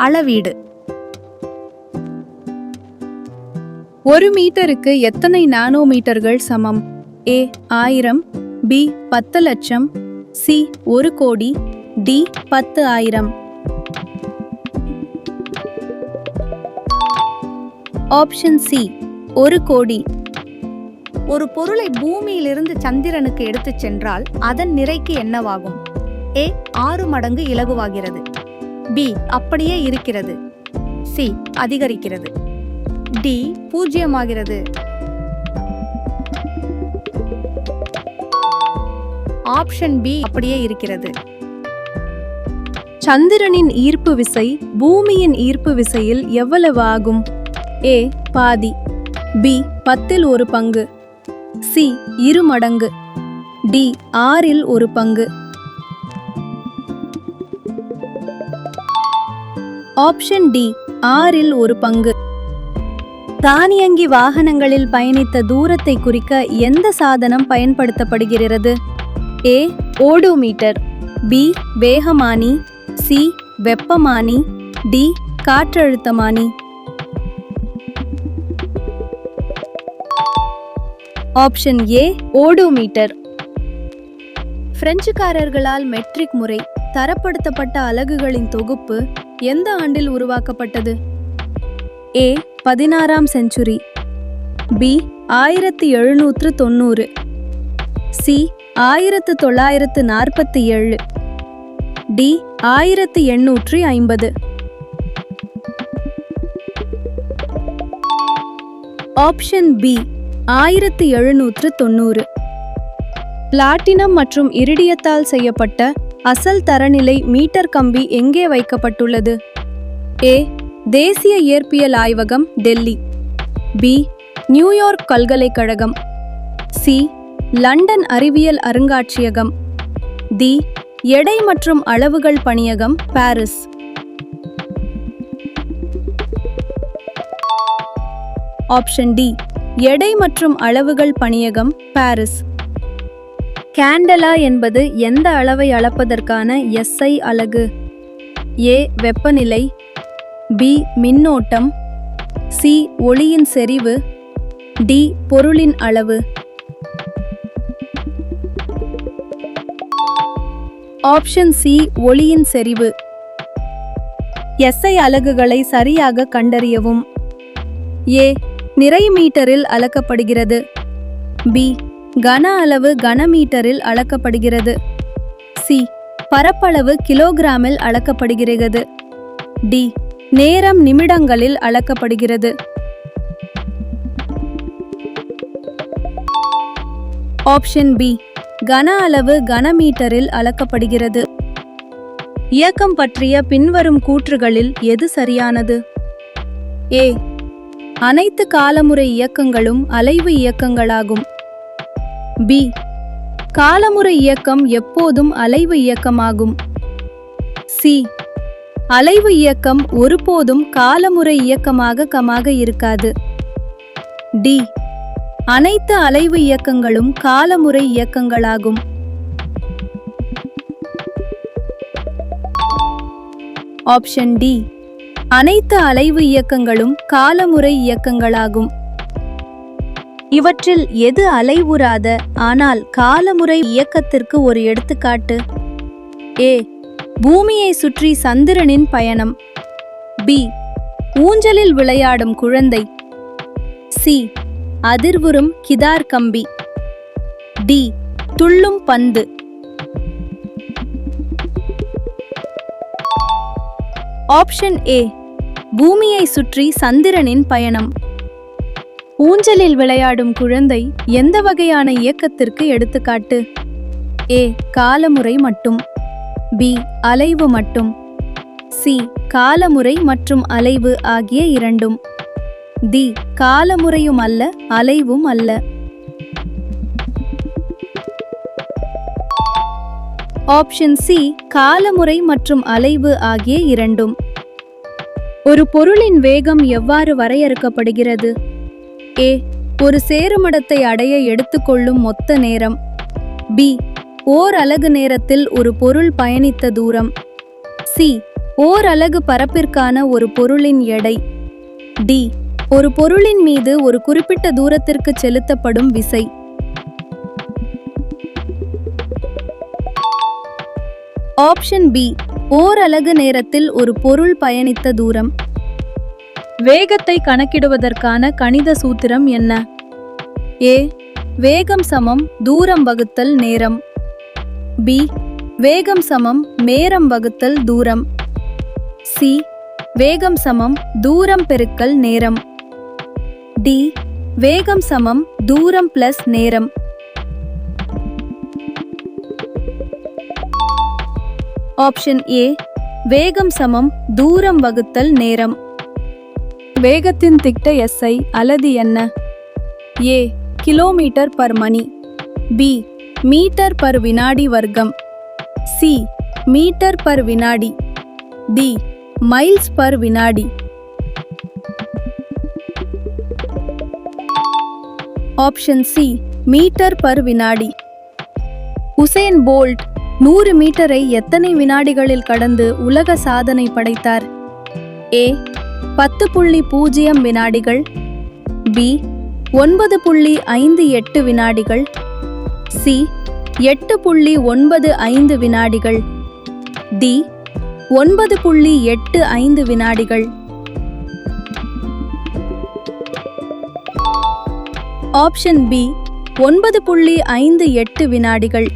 அளவீடு. 1 மீட்டருக்கு எத்தனை நானோமீட்டர்கள் சமம்? A 1000, B 10 லட்சம், C 1 கோடி, D 10,000. ஆப்ஷன் சி 1 கோடி. ஒரு பொருளை பூமியிலிருந்து சந்திரனுக்கு எடுத்துச் சென்றால் அதன் நிறைக்கு என்னவாகும்? A 6 மடங்கு இலகுவாகிறது, B அப்படியே இருக்கிறது, C அதிகரிக்கிறது, D 0 ஆகிறது. ஆப்ஷன் பி அப்படியே இருக்கிறது. சந்திரனின் ஈர்ப்பு விசை பூமியின் ஈர்ப்பு விசையில் எவ்வளவு ஆகும்? A பாதி, B 10ல் 1 பங்கு, C 2 மடங்கு, D 6ல் 1 பங்கு. ஆப்ஷன் டி 6ல் 1 பங்கு. தானியங்கி வாகனங்களில் பயணித்த தூரத்தை குறிக்க எந்த சாதனம் பயன்படுத்தப்படுகிறது? A ஓடோமீட்டர், B வேகமானி, C வெப்பமானி, D காற்றழுத்தமானி. Option A odometer. பிரெஞ்சுக்காரர்களால் மெட்ரிக் முறை தரப்படுத்தப்பட்ட அலகுகளின் தொகுப்பு எந்த ஆண்டில் உருவாக்கப்பட்டது? A 16ஆம் century, B 1790, C 1947, D 1850. Option B 1790. Platinum மற்றும் இரிடியத்தால் செய்யப்பட்ட அசல் தரநிலை மீட்டர் கம்பி எங்கே வைக்கப்பட்டுள்ளது? A தேசிய இயற்பியல் ஆய்வகம், டெல்லி, B நியூயார்க் பல்கலைக்கழகம், C லண்டன் அறிவியல் அருங்காட்சியகம், D எடை மற்றும் அளவுகள் பணியகம், பாரிஸ். ஆப்ஷன் டி எடை மற்றும் அளவுகள் பணியகம், பாரிஸ். கேண்டலா என்பது எந்த அளவை அளப்பதற்கான SI அலகு? A வெப்பநிலை, B மின்னோட்டம், C ஒளியின் செறிவு, D பொருளின் அளவு. ஆப்ஷன் சி ஒளியின் செறிவு. SI அலகுகளை சரியாக கண்டறியவும். A நிறை மீட்டரில் அளக்கப்படுகிறது, B கன அளவு கனமீட்டரில் அளக்கப்படுகிறது, C பரப்பளவு கிலோகிராமில் அளக்கப்படுகிறது, D நேரம் நிமிடங்களில் அளக்கப்படுகிறது. ஆப்ஷன் பி கன அளவு கனமீட்டரில் அளக்கப்படுகிறது. இயக்கம் பற்றிய பின்வரும் கூற்றுகளில் எது சரியானது? A அனைத்து காலமுறை இயக்கங்களும் அலைவு இயக்கங்களாகும், B காலமுறை இயக்கம் எப்போதும் அலைவு இயக்கமாகும், C அலைவு இயக்கம் ஒருபோதும் காலமுறை இயக்கமாக இருக்காது, D அனைத்து அலைவு இயக்கங்களும் காலமுறை இயக்கங்களாகும். ஆப்ஷன் டி அனைத்து அலைவு இயக்கங்களும் காலமுறை இயக்கங்களாகும். இவற்றில் எது அலைவுறாத ஆனால் காலமுறை இயக்கத்திற்கு ஒரு எடுத்துக்காட்டு? A பூமியை சுற்றி சந்திரனின் பயணம், B ஊஞ்சலில் விளையாடும் குழந்தை, C அதிர்வுறும் கிதார் கம்பி, D துள்ளும் பந்து. ஆப்ஷன் ஏ பூமியை சுற்றி சந்திரனின் பயணம். ஊஞ்சலில் விளையாடும் குழந்தை எந்த வகையான இயக்கத்திற்கு எடுத்துக்காட்டு? A காலமுறை மட்டும், B அலைவு மட்டும், C காலமுறை மற்றும் அலைவு ஆகிய இரண்டும், D காலமுறையும் அல்ல அலைவும் அல்ல. ஆப்ஷன் சி காலமுறை மற்றும் அலைவு ஆகிய இரண்டும். ஒரு பொருளின் வேகம் எவ்வாறு வரையறுக்கப்படுகிறது? A ஒரு சேருமிடத்தை அடைய எடுத்துக்கொள்ளும் மொத்த நேரம், B ஓர் அலகு நேரத்தில் ஒரு பொருள் பயணித்த தூரம், C ஓர் அலகு பரப்பிற்கான ஒரு பொருளின் எடை. டி. ஒரு பொருளின் மீது ஒரு குறிப்பிட்ட தூரத்திற்கு செலுத்தப்படும் விசை. Option B. ஓர் அலகு நேரத்தில் ஒரு பொருள் பயணித்த தூரம். வேகத்தை கணக்கிடுவதற்கான கணித சூத்திரம் என்ன? ஏ. வேகம் சமம் தூரம் வகுத்தல் நேரம். பி. வேகம் சமம் நேரம் வகுத்தல் தூரம். சி. வேகம் சமம் தூரம் பெருக்கல் நேரம். டி. வேகம் சமம் தூரம் பிளஸ் நேரம். Option A. வேகம் சமம் தூரம் வகுத்தல் நேரம். வேகத்தின் திட்ட எஸ்ஐ அல்லது என்ன? ஏ. கிலோமீட்டர் பர் மணி. பி. மீட்டர் பர் வினாடி வர்க்கம். சி. மீட்டர் பர் வினாடி. டி. மைல்ஸ் பர் வினாடி. Option C. மீட்டர் பர் வினாடி. உசேன் போல்ட் 100 மீட்டரை எத்தனை வினாடிகளில் கடந்து உலக சாதனை படைத்தார்? ஏ. 10.0 வினாடிகள். பி. 9.58 வினாடிகள். சி. 8.95 வினாடிகள். டி. 9.85 வினாடிகள். Option B. 9.58 வினாடிகள்.